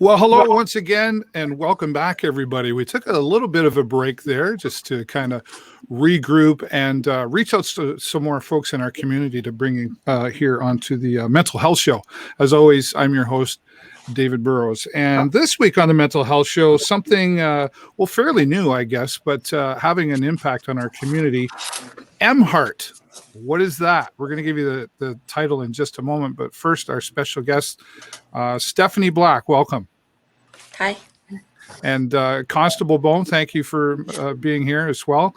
Well, hello once again, and welcome back, everybody. We took a little bit of a break there just to kind of regroup and reach out to some more folks in our community to bring here onto the Mental Health Show. As always, I'm your host, David Burrows. And this week on the Mental Health Show, something, well, fairly new, I guess, but having an impact on our community, MHEART. What is that? We're going to give you the title in just a moment. But first, our special guest, Stephanie Black. Welcome. Hi. And Constable Bone, thank you for being here as well.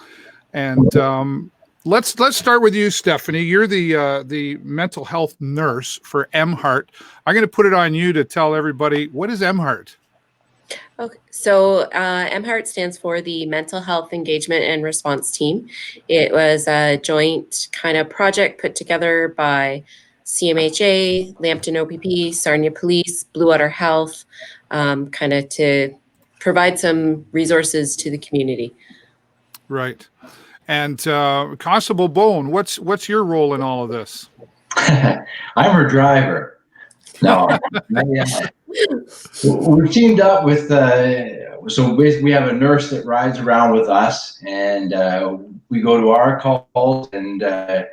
And let's start with you, Stephanie. You're the mental health nurse for MHEART. I'm going to put it on you to tell everybody, what is MHEART? Okay, so MHEART stands for the Mental Health Engagement and Response Team. It was a joint kind of project put together by CMHA, Lambton O.P.P, Sarnia Police, Blue Water Health, kind of to provide some resources to the community. Right. And Constable Bone, what's your role in all of this? I'm her driver. No, we're teamed up with, so basically we have a nurse that rides around with us, and we go to our calls, and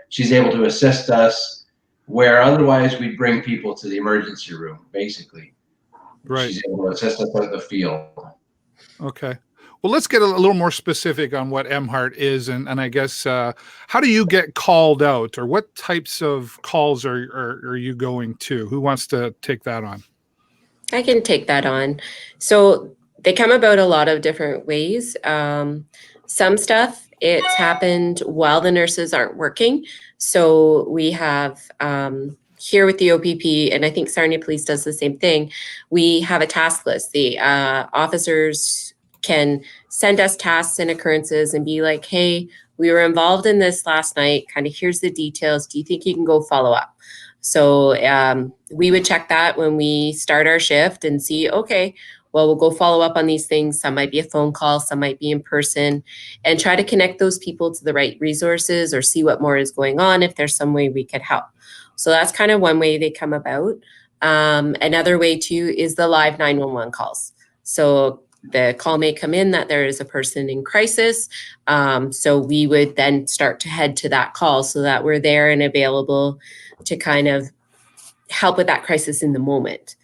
she's able to assist us where otherwise we'd bring people to the emergency room, basically. Right. She's able to assist us out in the field. Okay. Well, let's get a little more specific on what MHEART is, and I guess how do you get called out, or what types of calls are you going to? Who wants to take that on? I can take that on. So they come about a lot of different ways. Some stuff, it's happened while the nurses aren't working. So we have here with the OPP, and I think Sarnia Police does the same thing, we have a task list. The officers can send us tasks and occurrences and be like, hey, we were involved in this last night, kind of here's the details. Do you think you can go follow up? So we would check that when we start our shift and see, okay, well, we'll go follow up on these things. Some might be a phone call, some might be in person, and try to connect those people to the right resources or see what more is going on if there's some way we could help. So that's kind of one way they come about. Another way too is the live 911 calls. So the call may come in that there is a person in crisis. So we would then start to head to that call so that we're there and available to kind of help with that crisis in the moment.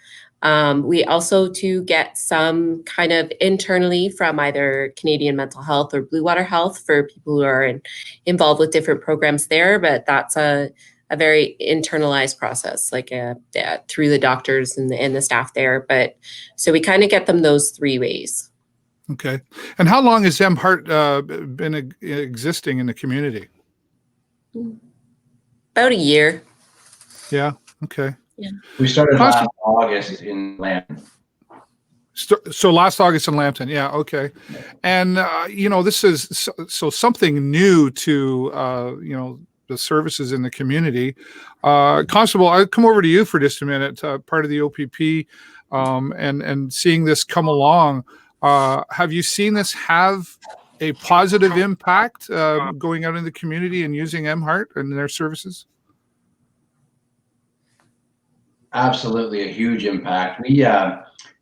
We also to get some kind of internally from either Canadian Mental Health or Blue Water Health for people who are involved with different programs there, but that's a very internalized process, like through the doctors and the staff there. But so we kind of get them those three ways. Okay. And how long has MHEART been existing in the community? About a year. Yeah. Okay. Yeah. We started last August in Lambton. So last August in Lambton. Yeah. Okay. And, this is so something new to, the services in the community. Constable, I'll come over to you for just a minute, part of the OPP, and seeing this come along. Have you seen this have a positive impact going out in the community and using MHEART and their services? Absolutely, a huge impact. We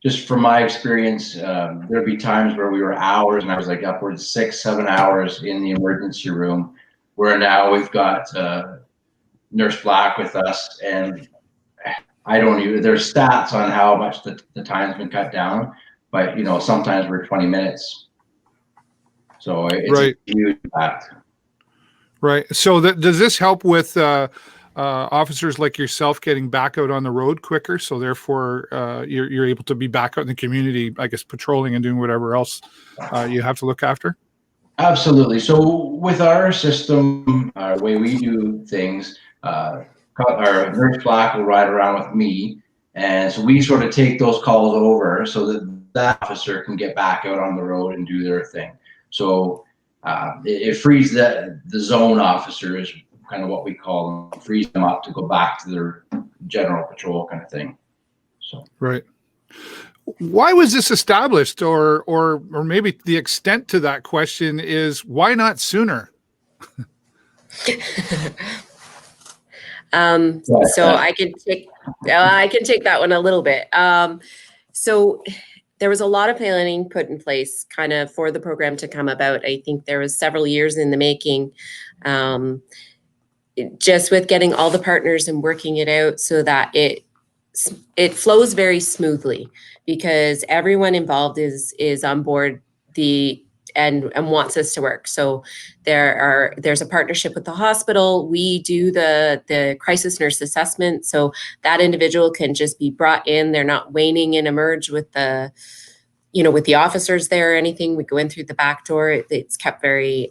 just from my experience, there'd be times where we were hours, and I was like upwards 6-7 hours in the emergency room, where now we've got Nurse Black with us, and I don't even, there's stats on how much the time's been cut down, but sometimes we're 20 minutes. So it's right. A huge impact. Right. So does this help with officers like yourself getting back out on the road quicker? So therefore you're able to be back out in the community, I guess, patrolling and doing whatever else you have to look after? Absolutely. So with our system, the way we do things, our Nurse Black will ride around with me, and so we sort of take those calls over so that officer can get back out on the road and do their thing. So it frees the zone officers, kind of what we call them, frees them up to go back to their general patrol kind of thing. So right. Why was this established, or maybe the extent to that question is why not sooner? So I can take that one a little bit. So there was a lot of planning put in place kind of for the program to come about. I think there was several years in the making, just with getting all the partners and working it out so that it flows very smoothly, because everyone involved is on board and wants this to work. So there's a partnership with the hospital. We do the crisis nurse assessment, so that individual can just be brought in. They're not waiting in emerge with with the officers there or anything. We go in through the back door. It's kept very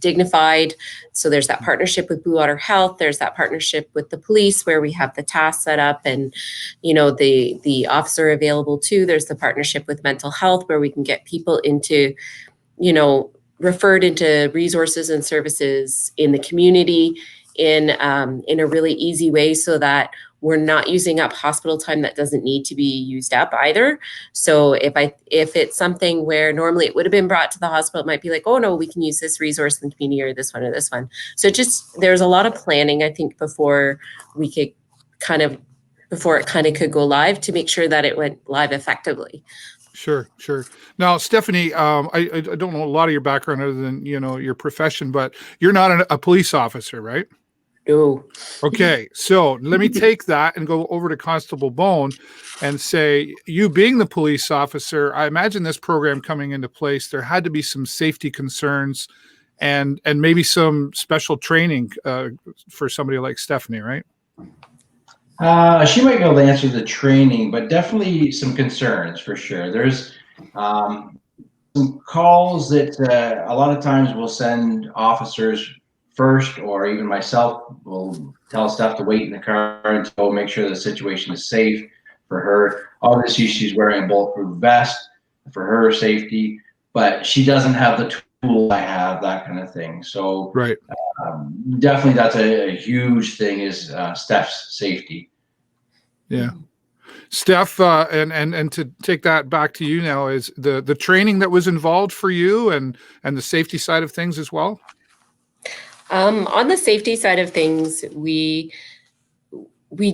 dignified. So there's that partnership with Blue Water Health. There's that partnership with the police where we have the task set up and, the officer available too. There's the partnership with mental health where we can get people into, referred into resources and services in the community in a really easy way, so that we're not using up hospital time that doesn't need to be used up either. So if it's something where normally it would have been brought to the hospital, it might be like, oh no, we can use this resource in the community or this one. So there's a lot of planning, I think, before it kind of could go live, to make sure that it went live effectively. Sure. Now, Stephanie, I don't know a lot of your background other than, your profession, but you're not a police officer, right? No. Okay, so let me take that and go over to Constable Bone and say, you being the police officer, I imagine this program coming into place, there had to be some safety concerns and maybe some special training for somebody like Stephanie, right? She might be able to answer the training, but definitely some concerns for sure. There's some calls that a lot of times we'll send officers first, or even myself will tell Steph to wait in the car until make sure the situation is safe for her. Obviously, she's wearing a bulletproof vest for her safety, but she doesn't have the tool I have, that kind of thing. So right. Definitely that's a huge thing, is Steph's safety. Yeah. Steph, and to take that back to you now, is the training that was involved for you and the safety side of things as well? On the safety side of things, we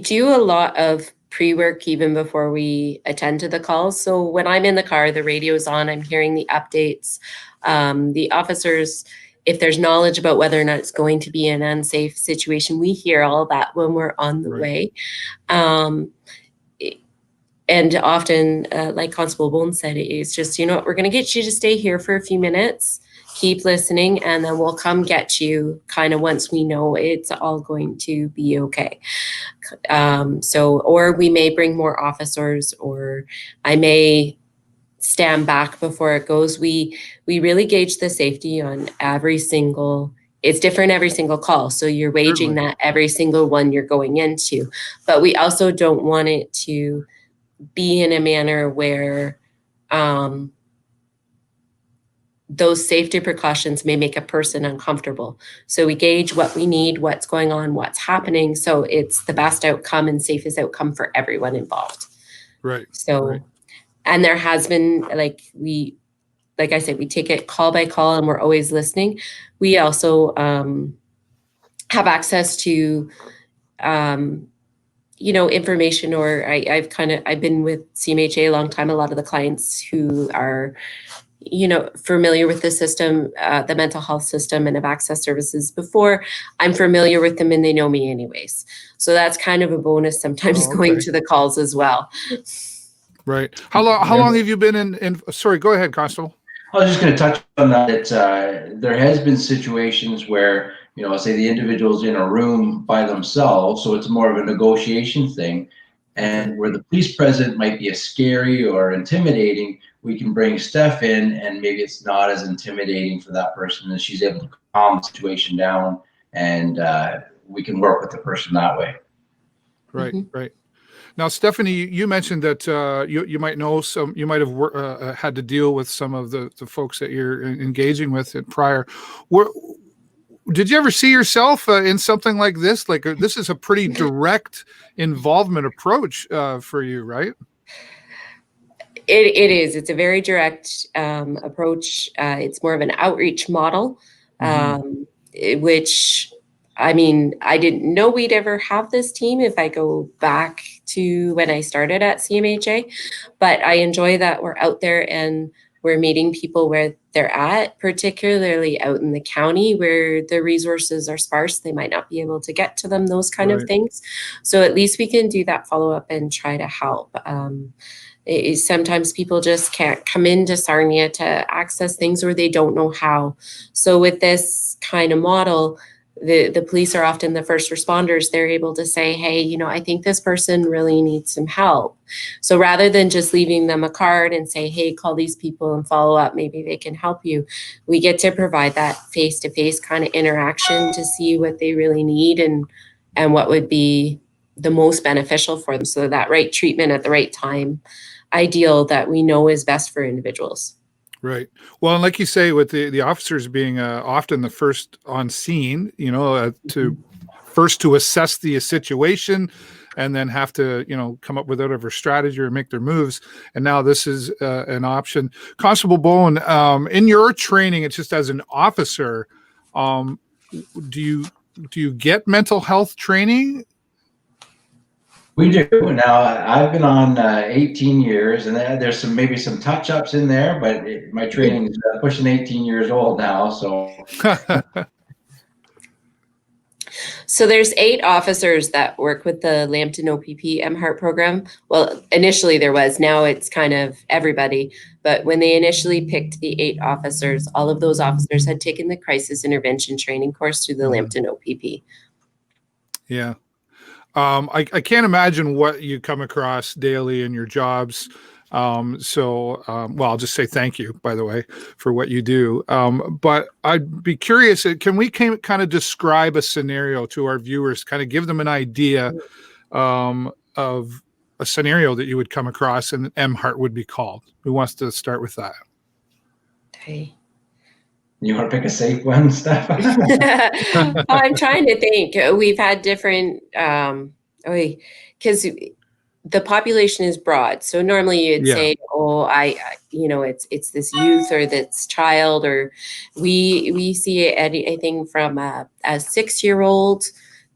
do a lot of pre-work even before we attend to the calls. So when I'm in the car, the radio's on, I'm hearing the updates. The officers, if there's knowledge about whether or not it's going to be an unsafe situation, we hear all that when we're on the way. And often, like Constable Bone said, it's just, we're going to get you to stay here for a few minutes, keep listening, and then we'll come get you kind of once we know it's all going to be okay. Or we may bring more officers, or I may stand back before it goes. We really gauge the safety on it's different every single call. So you're waging that every single one you're going into, but we also don't want it to be in a manner where those safety precautions may make a person uncomfortable. So we gauge what we need, what's going on, what's happening. So it's the best outcome and safest outcome for everyone involved. Right. So, right. And there has been, like I said, we take it call by call and we're always listening. We also have access to, information, or I've been with CMHA a long time. A lot of the clients who are, familiar with the system, the mental health system, and have accessed services before, I'm familiar with them and they know me anyways. So that's kind of a bonus sometimes going to the calls as well. Right. How long have you been in sorry, go ahead, Constable. I was just going to touch on that. There has been situations where, say the individual's in a room by themselves, so it's more of a negotiation thing, and where the police present might be scary or intimidating, we can bring Steph in and maybe it's not as intimidating for that person, and she's able to calm the situation down, and we can work with the person that way. Right, right. Now, Stephanie, you mentioned that you might know you might have had to deal with some of the folks that you're engaging with prior. Did you ever see yourself in something like this? Like this is a pretty direct involvement approach for you, right? It is. It's a very direct approach. It's more of an outreach model, which, I mean, I didn't know we'd ever have this team. If I go back to when I started at CMHA, but I enjoy that we're out there and we're meeting people where they're at, particularly out in the county where the resources are sparse. They might not be able to get to them, those kind of things. So at least we can do that follow-up and try to help. Sometimes people just can't come into Sarnia to access things, or they don't know how. So with this kind of model, the police are often the first responders. They're able to say, hey, you know, I think this person really needs some help. So rather than just leaving them a card and say, hey, call these people and follow up, maybe they can help you, we get to provide that face-to-face kind of interaction to see what they really need and what would be the most beneficial for them. So that right treatment at the right time, ideal that we know is best for individuals. Right. Well, and like you say, with the officers being often the first on scene, you know, to assess the situation, and then have to, you know, come up with whatever strategy or make their moves. And now this is an option. Constable Bone, in your training, it's just as an officer, do you get mental health training? We do. Now, I've been on 18 years, and there's maybe some touch-ups in there, but my training is pushing 18 years old now, so. So there's 8 officers that work with the Lambton O.P.P. MHEART program. Well, initially there was, now it's kind of everybody. But when they initially picked the 8 officers, all of those officers had taken the crisis intervention training course through the Lambton O.P.P. Yeah. I can't imagine what you come across daily in your jobs. Well, I'll just say thank you, by the way, for what you do. But I'd be curious, can we kind of describe a scenario to our viewers, kind of give them an idea of a scenario that you would come across and MHEART would be called? Who wants to start with that? Okay. You want to pick a safe one, Steph? I'm trying to think. We've had different, because the population is broad. So normally you'd say, oh, it's this youth or this child, or we see anything from a 6-year-old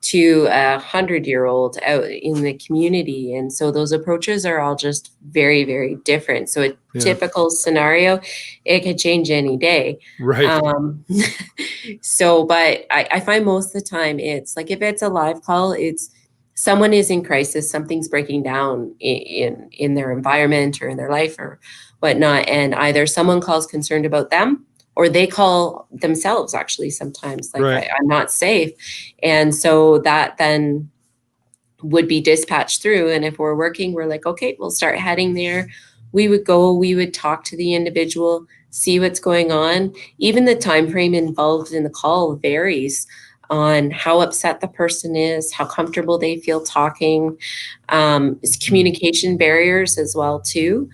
to a 100-year-old out in the community. And so those approaches are all just very, very different. So a typical scenario, it could change any day. Right. But I find most of the time it's like, if it's a live call, it's someone is in crisis, something's breaking down in their environment or in their life or whatnot. And either someone calls concerned about them, or they call themselves actually sometimes, like, I'm not safe. And so that then would be dispatched through. And if we're working, we're like, okay, we'll start heading there. We would talk to the individual, see what's going on. Even the time frame involved in the call varies on how upset the person is, how comfortable they feel talking. It's communication barriers as well too.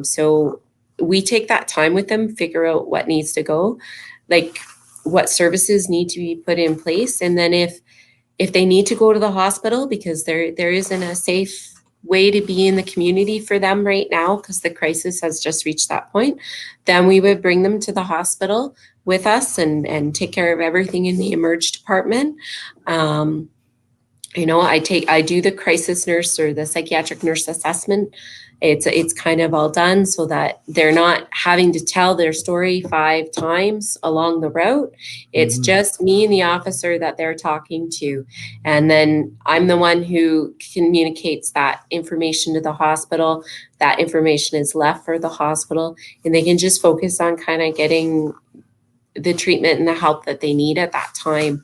So we take that time with them, figure out what needs to go, like what services need to be put in place. And then if they need to go to the hospital because there isn't a safe way to be in the community for them right now because the crisis has just reached that point, then we would bring them to the hospital with us and take care of everything in the emerge department. I do the crisis nurse or the psychiatric nurse assessment. It's kind of all done so that they're not having to tell their story 5 times along the route. It's just me and the officer that they're talking to. And then I'm the one who communicates that information to the hospital. That information is left for the hospital, and they can just focus on kind of getting the treatment and the help that they need at that time.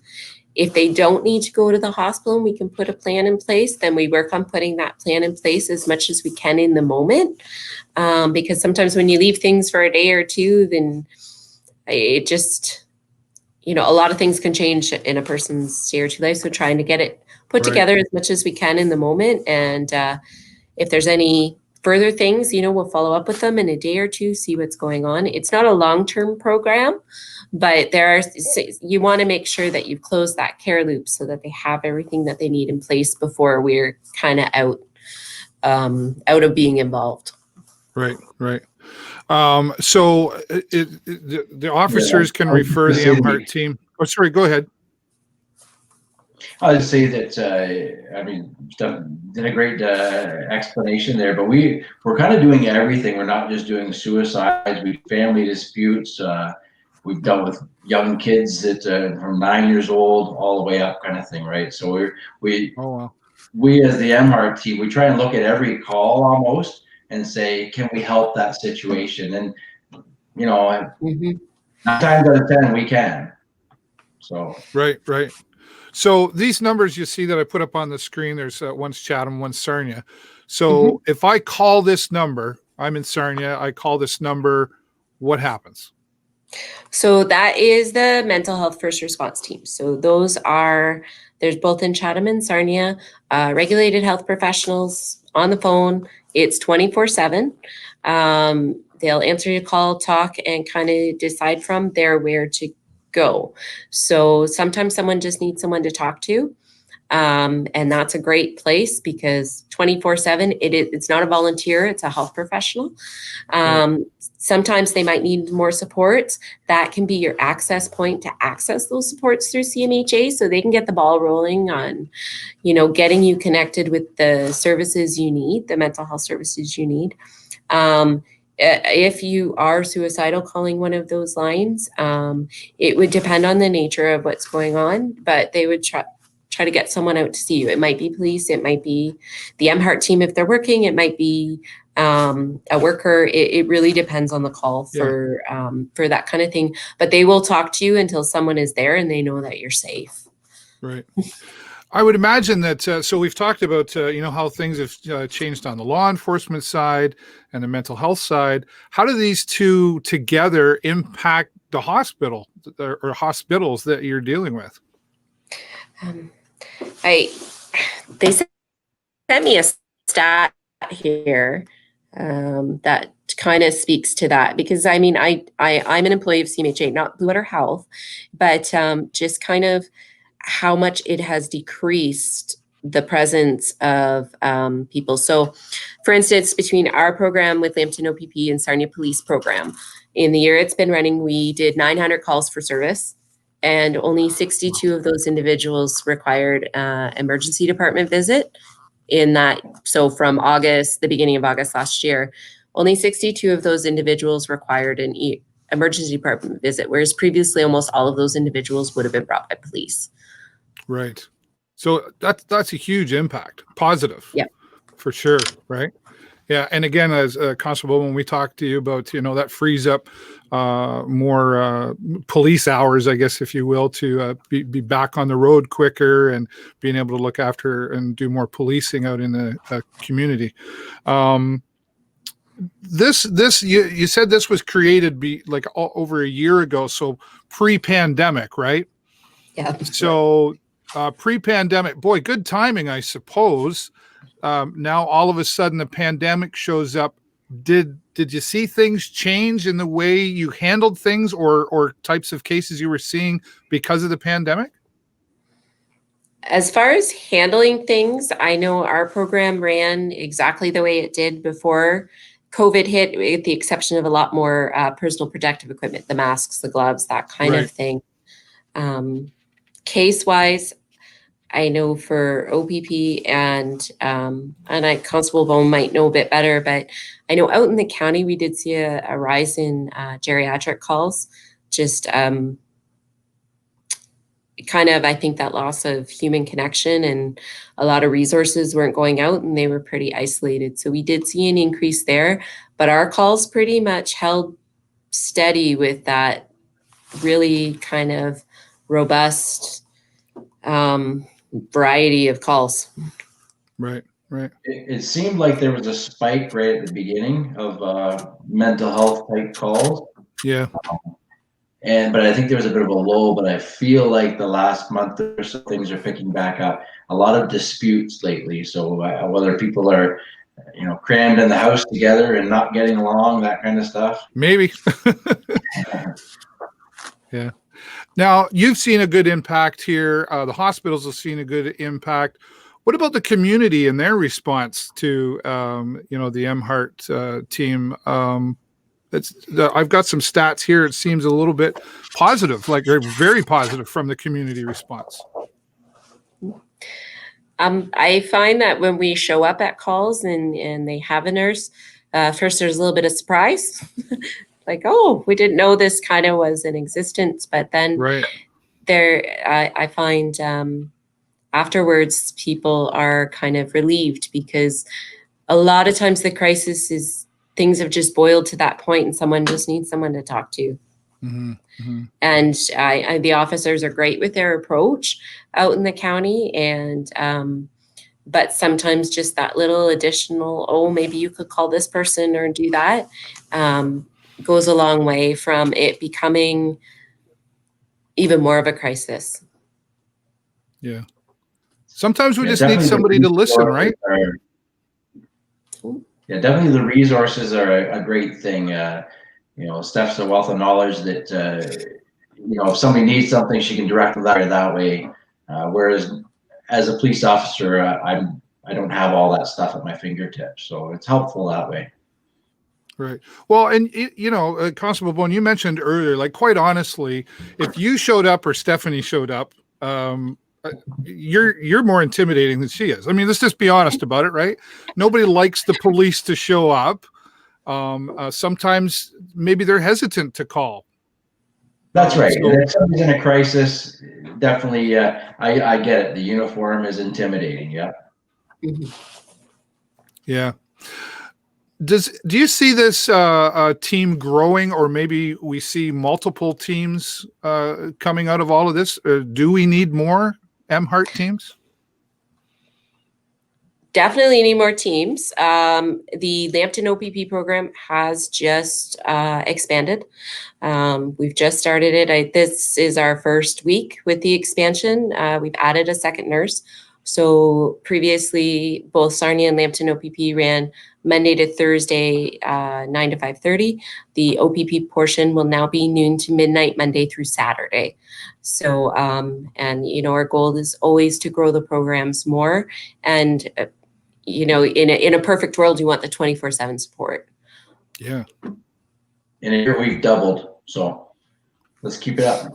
If they don't need to go to the hospital and we can put a plan in place, then we work on putting that plan in place as much as we can in the moment. Because sometimes when you leave things for a day or two, then it just, a lot of things can change in a person's day or two life. So trying to get it put together as much as we can in the moment. And if there's any further things, we'll follow up with them in a day or two, see what's going on. It's not a long-term program, but you want to make sure that you've closed that care loop so that they have everything that they need in place before we're kind of out of being involved. Right. So the officers can refer the MHEART team. Oh, sorry, go ahead. I'd say that, I mean, Steph did a great explanation there, but we're kind of doing everything. We're not just doing suicides, we do family disputes. We've dealt with young kids that from 9 years old all the way up kind of thing, right? So Oh, wow. we as the MHEART team, we try and look at every call almost and say, can we help that situation? And, you know, Mhm. 9 times out of 10, we can. So. Right. So these numbers you see that I put up on the screen, there's one's Chatham, one's Sarnia. So if I call this number, I'm in Sarnia, I call this number, what happens? So that is the mental health first response team. So there's both in Chatham and Sarnia, regulated health professionals on the phone. It's 24/7. They'll answer your call, talk, and kind of decide from there where to go. So sometimes someone just needs someone to talk to. And that's a great place because 24/7, it's not a volunteer, it's a health professional. Sometimes they might need more supports. That can be your access point to access those supports through CMHA so they can get the ball rolling on, getting you connected with the services you need, the mental health services you need. If you are suicidal, calling one of those lines, it would depend on the nature of what's going on, but they would try to get someone out to see you. It might be police, it might be the MHEART team if they're working, it might be a worker. It really depends on the call for that kind of thing. But they will talk to you until someone is there and they know that you're safe. Right. I would imagine that, so we've talked about, how things have changed on the law enforcement side and the mental health side. How do these two together impact the hospital or hospitals that you're dealing with? They sent me a stat here that kind of speaks to that because I'm an employee of CMHA, not Blue Water Health, but just kind of how much it has decreased the presence of people. So, for instance, between our program with Lambton O.P.P and Sarnia Police program, in the year it's been running, we did 900 calls for service, and only 62 of those individuals required emergency department visit. In that, so from the beginning of August last year, only 62 of those individuals required an emergency department visit, whereas previously almost all of those individuals would have been brought by police. Right. So that's a huge impact, positive. Yeah. For sure. Right. Yeah. And again, as Constable, when we talked to you about, that frees up more police hours, I guess, if you will, to be back on the road quicker and being able to look after and do more policing out in the community. You said this was created over a year ago. So pre-pandemic, right? Yeah. So pre-pandemic, boy, good timing, I suppose. Now all of a sudden the pandemic shows up. Did you see things change in the way you handled things or types of cases you were seeing because of the pandemic? As far as handling things, I know our program ran exactly the way it did before COVID hit, with the exception of a lot more personal protective equipment, the masks, the gloves, that kind of thing. Case-wise, I know for OPP and Constable Bone might know a bit better, but I know out in the county we did see a rise in geriatric calls. Just kind of, I think, that loss of human connection and a lot of resources weren't going out and they were pretty isolated. So we did see an increase there, but our calls pretty much held steady with that really kind of robust variety of calls. Right. It seemed like there was a spike right at the beginning of mental health type calls. Yeah. But I think there was a bit of a lull, but I feel like the last month or so things are picking back up. A lot of disputes lately. So whether people are, crammed in the house together and not getting along, that kind of stuff. Maybe. Yeah. Now you've seen a good impact here. The hospitals have seen a good impact. What about the community and their response to, the MHEART team? I've got some stats here. It seems a little bit positive, like very positive from the community response. I find that when we show up at calls and they have a nurse, first there's a little bit of surprise, like, oh, we didn't know this kind of was in existence. But then Right. I find afterwards people are kind of relieved, because a lot of times the crisis is things have just boiled to that point and someone just needs someone to talk to. Mm-hmm. Mm-hmm. And the officers are great with their approach out in the county. And but sometimes just that little additional, oh, maybe you could call this person or do that, goes a long way from it becoming even more of a crisis. Yeah. Sometimes we Yeah, just need definitely the somebody to listen, right? Yeah, definitely the resources are a great thing. Steph's a wealth of knowledge that, if somebody needs something, she can direct them that way. Whereas as a police officer, I don't have all that stuff at my fingertips. So it's helpful that way. Right. Well, and Constable Bone, you mentioned earlier, like, quite honestly, if you showed up or Stephanie showed up, you're more intimidating than she is. I mean, let's just be honest about it, right? Nobody likes the police to show up. Sometimes maybe they're hesitant to call. That's right. If somebody's in a crisis, definitely, I get it. The uniform is intimidating. Yeah. Mm-hmm. Yeah. Do you see this team growing, or maybe we see multiple teams coming out of all of this? Do we need more MHEART teams? Definitely need more teams. The Lambton O.P.P program has just expanded. We've just started it. This is our first week with the expansion. We've added a second nurse. So previously, both Sarnia and Lambton O.P.P ran Monday to Thursday, 9 to 5:30. The O.P.P portion will now be noon to midnight, Monday through Saturday. So, and our goal is always to grow the programs more. And in a perfect world, you want the 24/7 support. Yeah. In a year, we've doubled. So let's keep it up.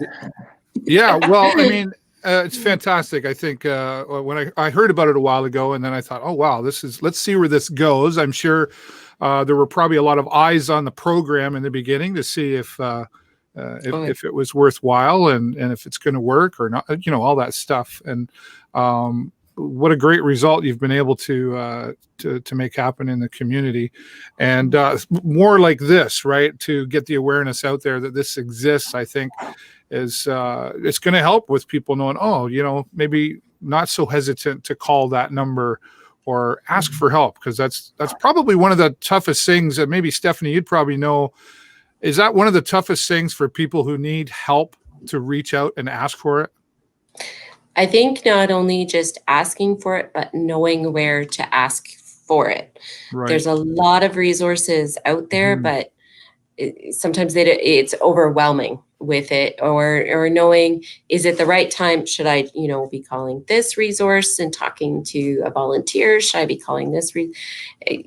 Yeah. Well, I mean, it's fantastic. I think when I heard about it a while ago, and then I thought, oh, wow, let's see where this goes. I'm sure there were probably a lot of eyes on the program in the beginning to see if it was worthwhile and if it's going to work or not, all that stuff. And what a great result you've been able to make happen in the community, and more like this, right? To get the awareness out there that this exists, I think is it's going to help with people knowing, maybe not so hesitant to call that number or ask for help, because that's probably one of the toughest things that maybe Stephanie, you'd probably know. Is that one of the toughest things for people who need help to reach out and ask for it? I think not only just asking for it, but knowing where to ask for it. Right. There's a lot of resources out there, but sometimes it's overwhelming with it, or knowing, is it the right time? Should I, be calling this resource and talking to a volunteer? Should I be calling this?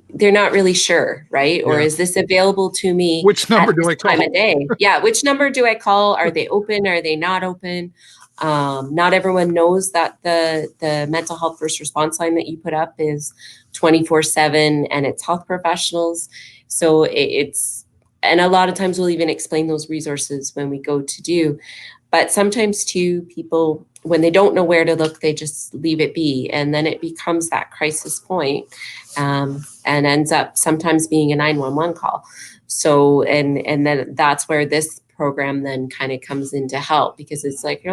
They're not really sure, right? Or is this available to me? Which number do I call? Time of day? Yeah. Which number do I call? Are they open? Are they not open? Not everyone knows that the mental health first response line that you put up is 24/7 and it's health professionals. So and a lot of times we'll even explain those resources when we go to do, but sometimes too, people, when they don't know where to look, they just leave it be. And then it becomes that crisis point, and ends up sometimes being a 911 call. So, and then that's where this program then kind of comes in to help, because it's like,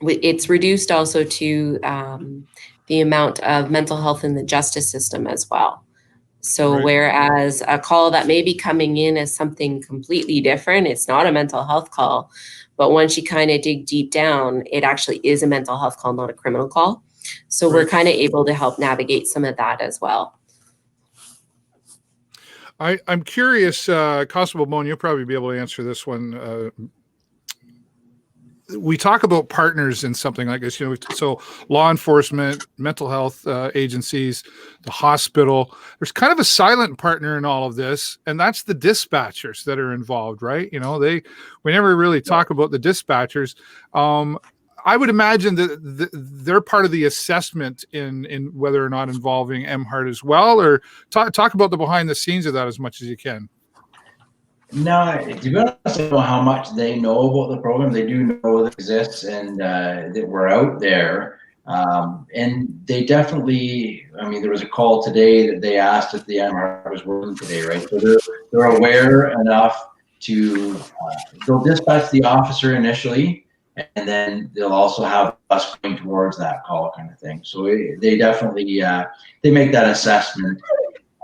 it's reduced also to the amount of mental health in the justice system as well. So whereas a call that may be coming in as something completely different, it's not a mental health call, but once you kind of dig deep down, it actually is a mental health call, not a criminal call. So we're kind of able to help navigate some of that as well. I'm curious, Constable Bone, you'll probably be able to answer this one. We talk about partners in something like this, so law enforcement, mental health agencies, the hospital. There's kind of a silent partner in all of this, and that's the dispatchers that are involved, right? We never really talk about the dispatchers. I would imagine that they're part of the assessment in whether or not involving MHEART as well, or talk about the behind the scenes of that as much as you can. No, to be honest, I don't know how much they know about the program. They do know that it exists and that we're out there. And they definitely, I mean, there was a call today that they asked if the MHEART was working today, right? So they're aware enough to, they'll dispatch the officer initially, and then they'll also have us going towards that call kind of thing. So they definitely, they make that assessment.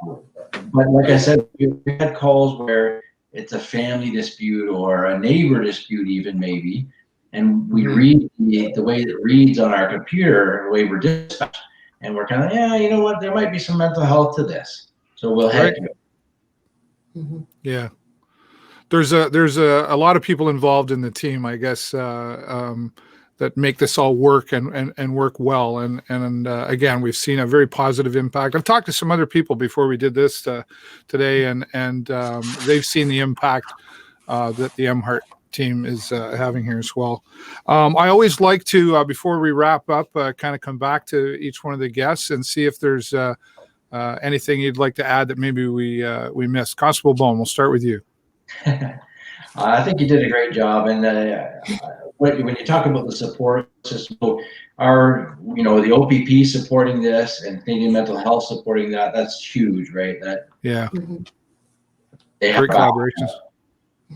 But like I said, we had calls where it's a family dispute or a neighbor dispute even maybe, and we read the way it reads on our computer, the way we're dispatched, and we're kind of, yeah, you know what, there might be some mental health to this, so we'll head to it. Yeah, there's a lot of people involved in the team, I guess, that make this all work and work well. And again, we've seen a very positive impact. I've talked to some other people before we did this today, and they've seen the impact that the MHEART team is having here as well. I always like to, before we wrap up, kind of come back to each one of the guests and see if there's anything you'd like to add that maybe we missed. Constable Bone, we'll start with you. I think you did a great job, and when you talk about the support system, our, you know, the OPP supporting this and Canadian Mental Health supporting that, that's huge, right? That they have great collaborations.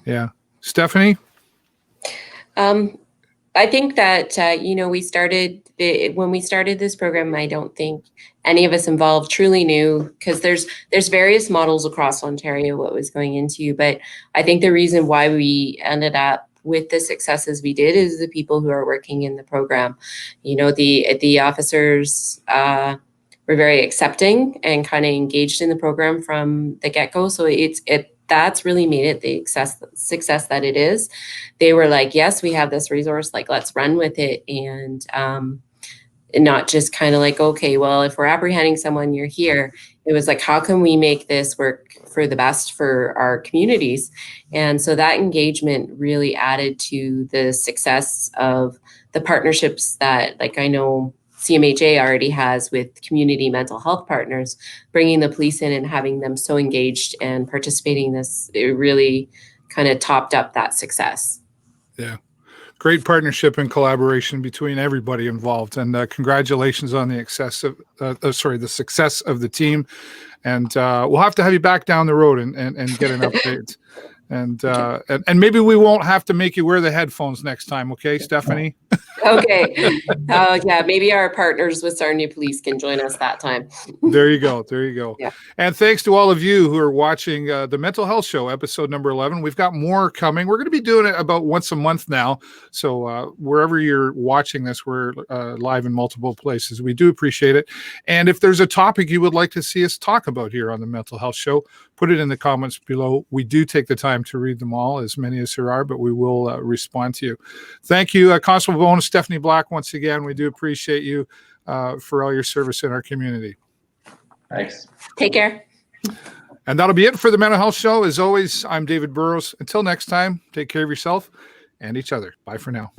Yeah, Stephanie. I think that you know, when we started this program, I don't think any of us involved truly knew, because there's various models across Ontario what was going into, but I think the reason why we ended up with the successes we did is the people who are working in the program. You know, the officers were very accepting and kind of engaged in the program from the get-go. So that's really made it the success that it is. They were like, yes, we have this resource, like, let's run with it. And not just kind of like, okay, well, if we're apprehending someone, you're here. It was like, how can we make this work for the best for our communities? And so that engagement really added to the success of the partnerships that, like, I know CMHA already has with community mental health partners. Bringing the police in and having them so engaged and participating in this, it really kind of topped up that success. Yeah. Great partnership and collaboration between everybody involved, and congratulations on the success of the team. And we'll have to have you back down the road and get an update. And maybe we won't have to make you wear the headphones next time. Okay, Stephanie? Okay. Yeah, maybe our partners with Sarnia Police can join us that time. There you go. There you go. Yeah. And thanks to all of you who are watching the Mental Health Show, episode number 11. We've got more coming. We're going to be doing it about once a month now. So wherever you're watching this, we're live in multiple places. We do appreciate it. And if there's a topic you would like to see us talk about here on the Mental Health Show, put it in the comments below. We do take the time to read them all, as many as there are, but we will respond to you. Thank you, Constable Bone, Stephanie Black, once again. We do appreciate you for all your service in our community. Thanks. Take care. And that'll be it for the Mental Health Show. As always, I'm David Burrows. Until next time, take care of yourself and each other. Bye for now.